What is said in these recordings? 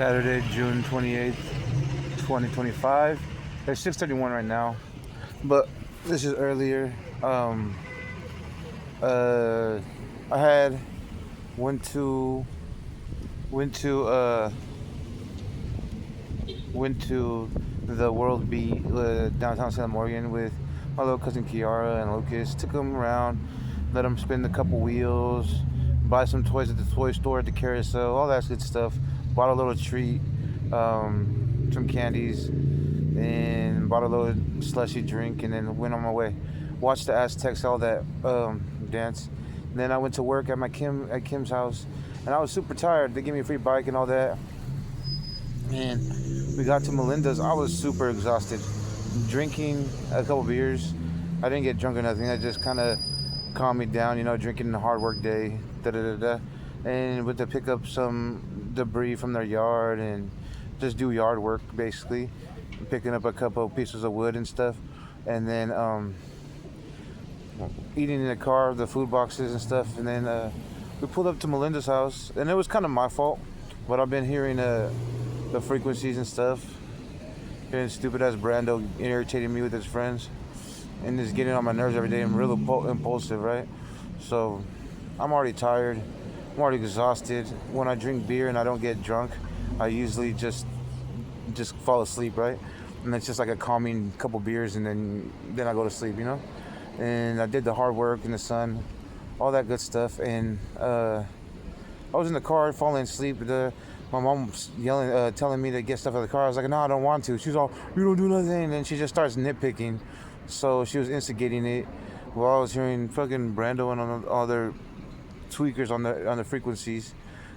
Saturday, June 28th, 2025. It's 6:31 right now, but this is earlier. I had went to went to went to the World Beat downtown Salem, Oregon with my little cousin Kiara and Lucas. Took them around, let them spin a couple wheels, buy some toys at the toy store at the carousel, all that good stuff. Bought a little treat, some candies, and bought a little slushy drink, and then went on my way. Watched the Aztecs, all that dance. And then I went to work at Kim's house, and I was super tired. They gave me a free bike and all that. And we got to Melinda's. I was super exhausted. Drinking a couple beers. I didn't get drunk or nothing. I just kind of calmed me down, drinking a hard work day. And went to pick up some debris from their yard and just do yard work, basically. Picking up a couple pieces of wood and stuff. And then eating in the car, the food boxes and stuff. And then we pulled up to Melinda's house. And it was kind of my fault. But I've been hearing the frequencies and stuff. Hearing stupid ass Brando irritating me with his friends. And just getting on my nerves every day. I'm real impulsive, right? So I'm already tired. I'm already exhausted. When I drink beer and I don't get drunk, I usually just fall asleep, right? And it's just like a calming couple beers, and then I go to sleep, And I did the hard work in the sun, all that good stuff. And I was in the car falling asleep. My mom was yelling, telling me to get stuff out of the car. I was like, no, I don't want to. She's all, you don't do nothing. And then she just starts nitpicking. So she was instigating it while I was hearing fucking Brando and all their tweakers on the frequencies.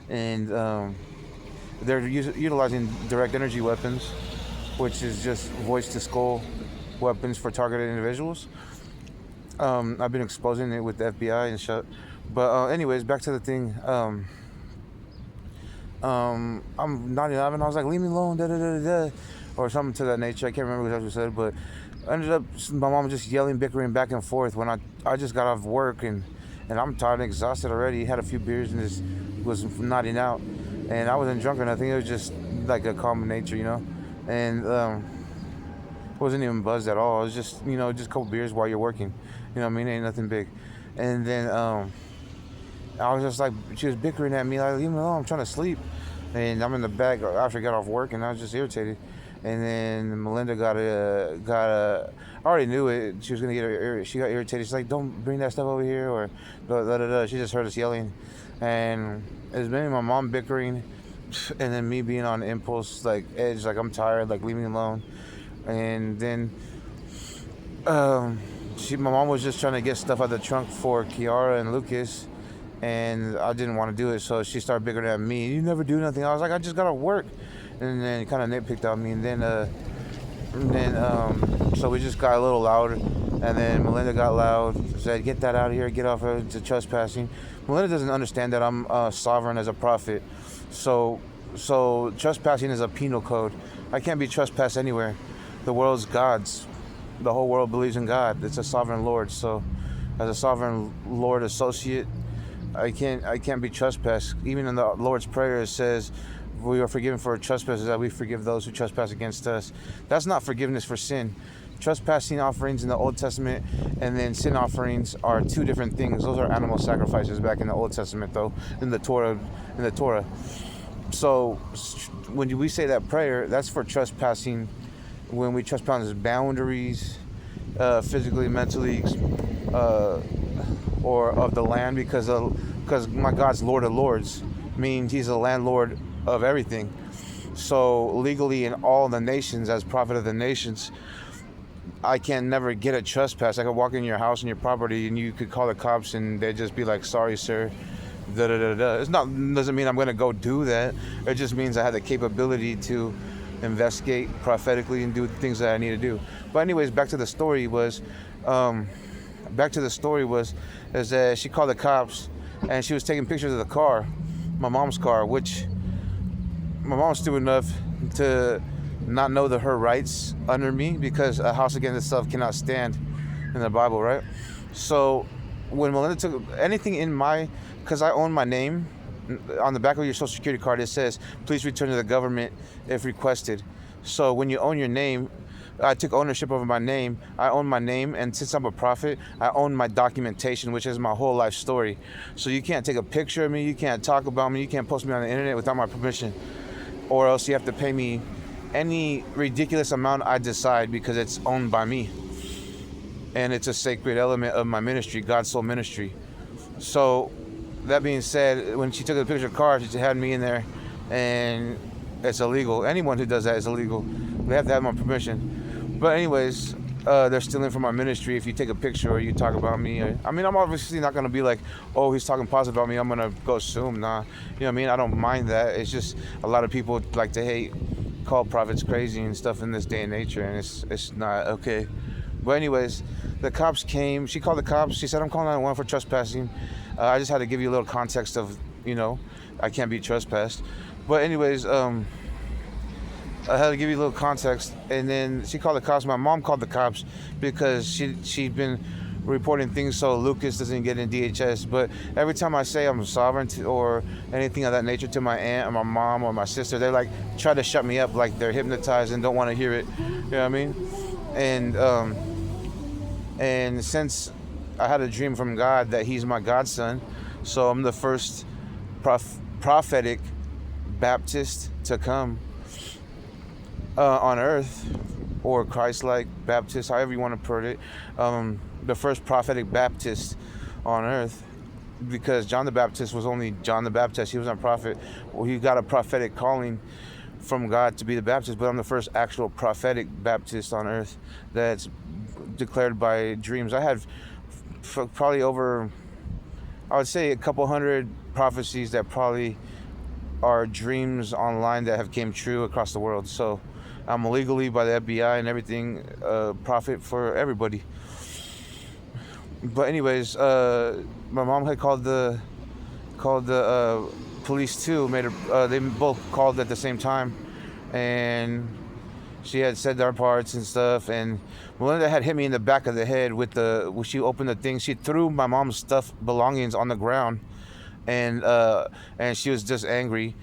And they're utilizing direct energy weapons, which is just voice to skull weapons for targeted individuals. I've been exposing it with the FBI and shit. But anyways, back to the thing. I'm nodding off, and I was like, leave me alone, or something to that nature. I can't remember what I said, but I ended up, my mom just yelling, bickering back and forth when I just got off work, and I'm tired and exhausted already. Had a few beers and just was nodding out. And I wasn't drunk or nothing. It was just like a calm nature, And wasn't even buzzed at all. It was just, just a couple beers while you're working. Ain't nothing big. And then I was just like, she was bickering at me, like, leave me alone, I'm trying to sleep. And I'm in the back after I got off work, and I was just irritated. And then Melinda got I already knew it. She was gonna she got irritated. She's like, don't bring that stuff over here, or She just heard us yelling, and it was maybe my mom bickering, and then me being on impulse, like edge, like I'm tired, like leave me alone. And then my mom was just trying to get stuff out of the trunk for Kiara and Lucas, and I didn't want to do it, so she started bickering at me. You never do nothing. I was like, I just gotta work. And then kind of nitpicked on me, and then so we just got a little louder, and then Melinda got loud, said, get that out of here, get off of the trespassing. Melinda doesn't understand that I'm sovereign as a prophet, so trespassing is a penal code. I can't be trespassed anywhere. The world's God's. The whole world believes in God. It's a sovereign Lord, so as a sovereign Lord associate, I can't be trespassed. Even in the Lord's Prayer it says, we are forgiven for trespasses that we forgive those who trespass against us. That's not forgiveness for sin. Trespassing offerings in the Old Testament and then sin offerings are two different things. Those are animal sacrifices back in the Old Testament, though, in the Torah. So when we say that prayer, that's for trespassing. When we trespass boundaries, physically, mentally, or of the land, because my God's Lord of Lords means He's a landlord of everything. So legally in all the nations, as prophet of the nations, I can never get a trespass. I could walk in your house and your property, and you could call the cops, and they'd just be like, sorry sir, doesn't mean I'm going to go do that. It just means I have the capability to investigate prophetically and do the things that I need to do. But anyways, back to the story was that she called the cops, and she was taking pictures of the car, my mom's car, which my mom's stupid enough to not know her rights under me, because a house against itself cannot stand in the Bible, right? So when Melinda took anything in because I own my name, on the back of your social security card, it says, please return to the government if requested. So when you own your name, I took ownership over my name. I own my name, and since I'm a prophet, I own my documentation, which is my whole life story. So you can't take a picture of me, you can't talk about me, you can't post me on the internet without my permission, or else you have to pay me any ridiculous amount I decide, because it's owned by me. And it's a sacred element of my ministry, God's soul ministry. So that being said, when she took the picture of card, she had me in there, and it's illegal. Anyone who does that is illegal. We have to have my permission. But anyways, they're stealing from my ministry if you take a picture or you talk about me. I mean, I'm obviously not going to be like, oh, he's talking positive about me, I'm going to go sue him. Nah, you know what I mean? I don't mind that. It's just a lot of people like to hate, call prophets crazy and stuff in this day and nature, and it's not okay. But anyways, the cops came. She called the cops. She said, I'm calling 911 for trespassing. I just had to give you a little context of, I can't be trespassed. But anyways, I had to give you a little context. And then she called the cops. My mom called the cops because she'd been reporting things so Lucas doesn't get in DHS. But every time I say I'm sovereign or anything of that nature to my aunt or my mom or my sister, they're like, try to shut me up, like they're hypnotized and don't want to hear it. You know what I mean? And since I had a dream from God that he's my godson, so I'm the first prophetic Baptist to come on earth, or Christ-like Baptist, however you want to put it, the first prophetic Baptist on earth, because John the Baptist was only John the Baptist. He wasn't a prophet. Well, he got a prophetic calling from God to be the Baptist, but I'm the first actual prophetic Baptist on earth that's declared by dreams. I had probably over, I would say, a couple hundred prophecies that probably are dreams online that have came true across the world. So I'm legally, by the FBI and everything, prophet for everybody. But anyways, my mom had called the police too. They both called at the same time, and she had said their parts and stuff. And Melinda had hit me in the back of the head when she opened the thing. She threw my mom's belongings on the ground, and she was just angry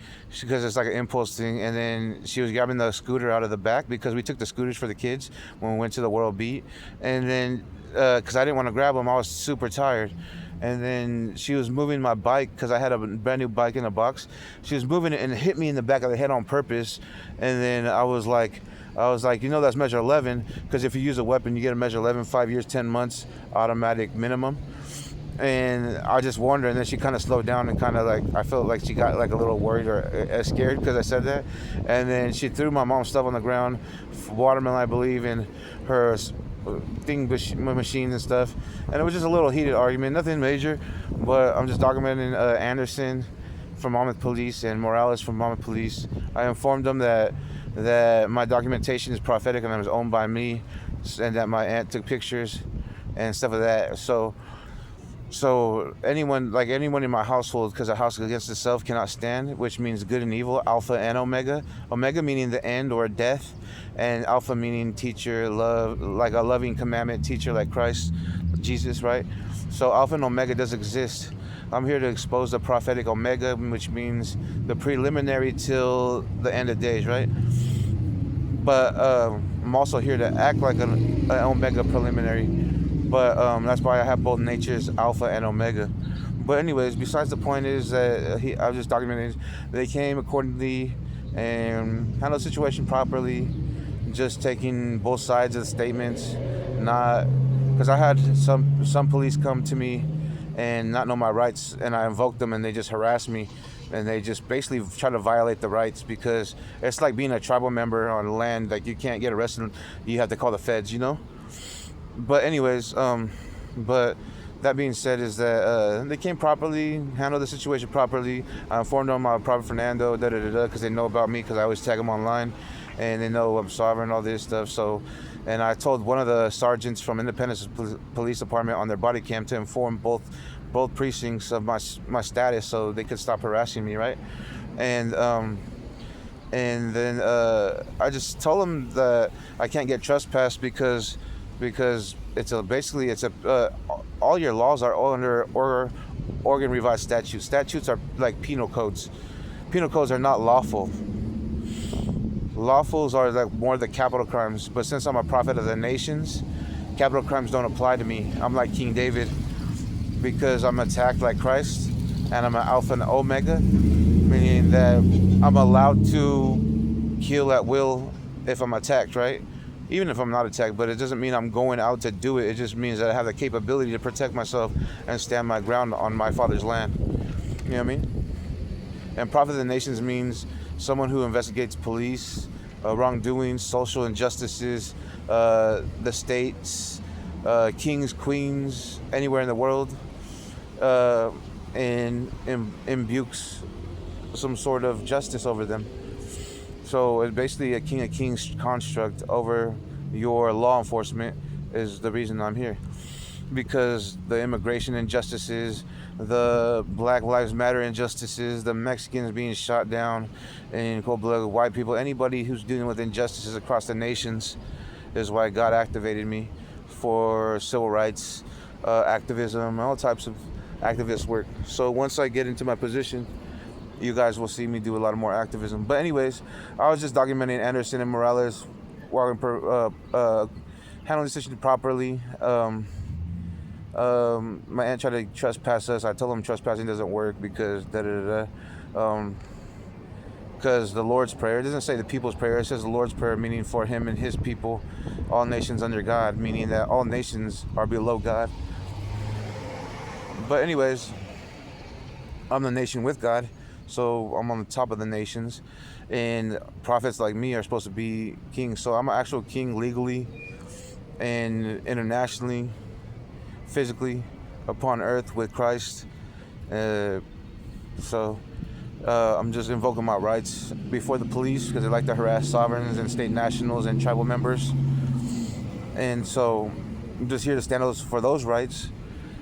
because it's like an impulse thing. And then she was grabbing the scooter out of the back, because we took the scooters for the kids when we went to the World Beat. And then because I didn't want to grab them, I was super tired. And then she was moving my bike, because I had a brand new bike in a box. She was moving it and hit me in the back of the head on purpose. And then I was like, that's measure 11, because if you use a weapon, you get a measure 11, 5 years, 10 months, automatic minimum. And I just warned her, and then she kind of slowed down and kind of like, I felt like she got like a little worried or scared because I said that. And then she threw my mom's stuff on the ground, watermelon, I believe, in her machine and stuff. And it was just a little heated argument, nothing major, but I'm just documenting Anderson from Monmouth Police and Morales from Monmouth Police. I informed them that my documentation is prophetic and it was owned by me, and that my aunt took pictures and stuff of that. So anyone in my household, because a house against itself cannot stand, which means good and evil, Alpha and Omega. Omega meaning the end or death, and Alpha meaning teacher, love, like a loving commandment teacher like Christ, Jesus, right? So Alpha and Omega does exist. I'm here to expose the prophetic Omega, which means the preliminary till the end of days, right? But I'm also here to act like an Omega preliminary. But that's why I have both natures, Alpha and Omega. But anyways, besides the point is that I was just documenting. They came accordingly and handled the situation properly, just taking both sides of the statements. Not because I had some police come to me and not know my rights, and I invoked them, and they just harassed me, and they just basically try to violate the rights, because it's like being a tribal member on land. Like, you can't get arrested, you have to call the feds, But anyways, but that being said is that they came properly, handled the situation properly. I informed them about Prophet Fernando, because they know about me, because I always tag them online, and they know I'm sovereign, all this stuff. So, and I told one of the sergeants from Independence Police Department on their body cam to inform both precincts of my status, so they could stop harassing me, right? And then I just told them that I can't get trespassed because it's all your laws are all under Oregon revised statutes. Statutes are like penal codes. Penal codes are not lawful. Lawfuls are like more the capital crimes. But since I'm a prophet of the nations, capital crimes don't apply to me. I'm like King David because I'm attacked like Christ, and I'm an Alpha and Omega, meaning that I'm allowed to kill at will if I'm attacked, right? Even if I'm not attacked, but it doesn't mean I'm going out to do it. It just means that I have the capability to protect myself and stand my ground on my father's land. You know what I mean? And prophet of the nations means someone who investigates police, wrongdoings, social injustices, the states, kings, queens, anywhere in the world, and imbukes some sort of justice over them. So it's basically a king of kings construct over your law enforcement is the reason I'm here. Because the immigration injustices, the Black Lives Matter injustices, the Mexicans being shot down in cold blood, white people, anybody who's dealing with injustices across the nations is why God activated me for civil rights, activism, all types of activist work. So once I get into my position, you guys will see me do a lot of more activism. But anyways, I was just documenting Anderson and Morales handling the situation properly. My aunt tried to trespass us. I told him trespassing doesn't work because because the Lord's Prayer, it doesn't say the people's prayer, it says the Lord's Prayer, meaning for him and his people, all nations under God, meaning that all nations are below God. But anyways, I'm the nation with God, so I'm on the top of the nations, and prophets like me are supposed to be kings. So I'm an actual king legally and internationally, physically, upon earth with Christ. I'm just invoking my rights before the police because they like to harass sovereigns and state nationals and tribal members. And so I'm just here to stand for those rights.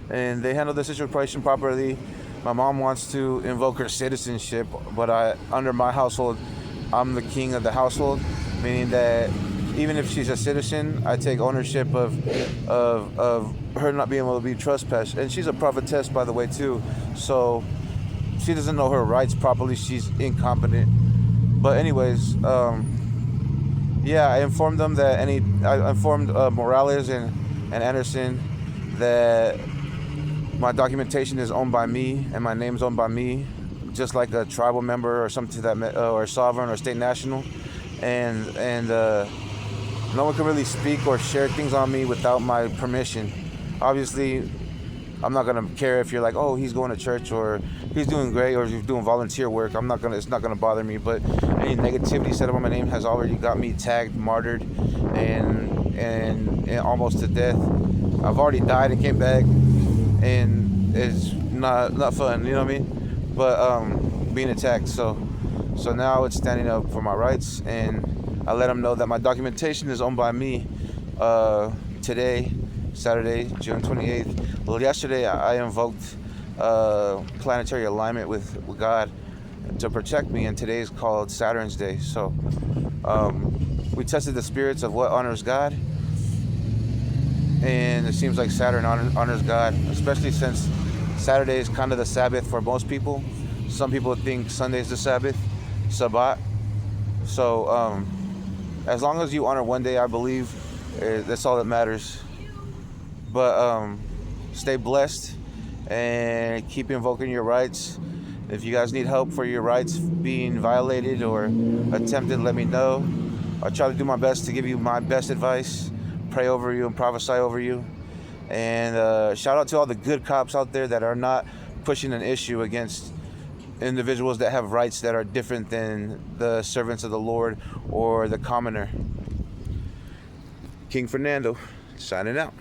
And they handle the situation properly. My mom wants to invoke her citizenship, but under my household, I'm the king of the household, meaning that even if she's a citizen, I take ownership of her not being able to be trespassed. And she's a prophetess, by the way, too. So she doesn't know her rights properly. She's incompetent. But anyways, I informed them that I informed Morales and Anderson that my documentation is owned by me and my name's owned by me, just like a tribal member or something to that, or sovereign or state national, and no one can really speak or share things on me without my permission. Obviously, I'm not gonna care if you're like, oh, he's going to church or he's doing great or he's doing volunteer work. It's not gonna bother me. But any negativity said about my name has already got me tagged, martyred, and almost to death. I've already died and came back, and it's not fun, you know what I mean? But being attacked. So now it's standing up for my rights, and I let them know that my documentation is owned by me. Today, Saturday, June 28th. Well, yesterday I invoked planetary alignment with God to protect me, and today is called Saturn's Day. So we tested the spirits of what honors God, and it seems like Saturn honors God, especially since Saturday is kind of the Sabbath for most people. Some people think Sunday is the Sabbath, Sabbat. So as long as you honor one day, I believe that's all that matters. But stay blessed and keep invoking your rights. If you guys need help for your rights being violated or attempted, let me know. I'll try to do my best to give you my best advice, pray over you and prophesy over you. And shout out to all the good cops out there that are not pushing an issue against individuals that have rights that are different than the servants of the Lord or the commoner. King Fernando, signing out.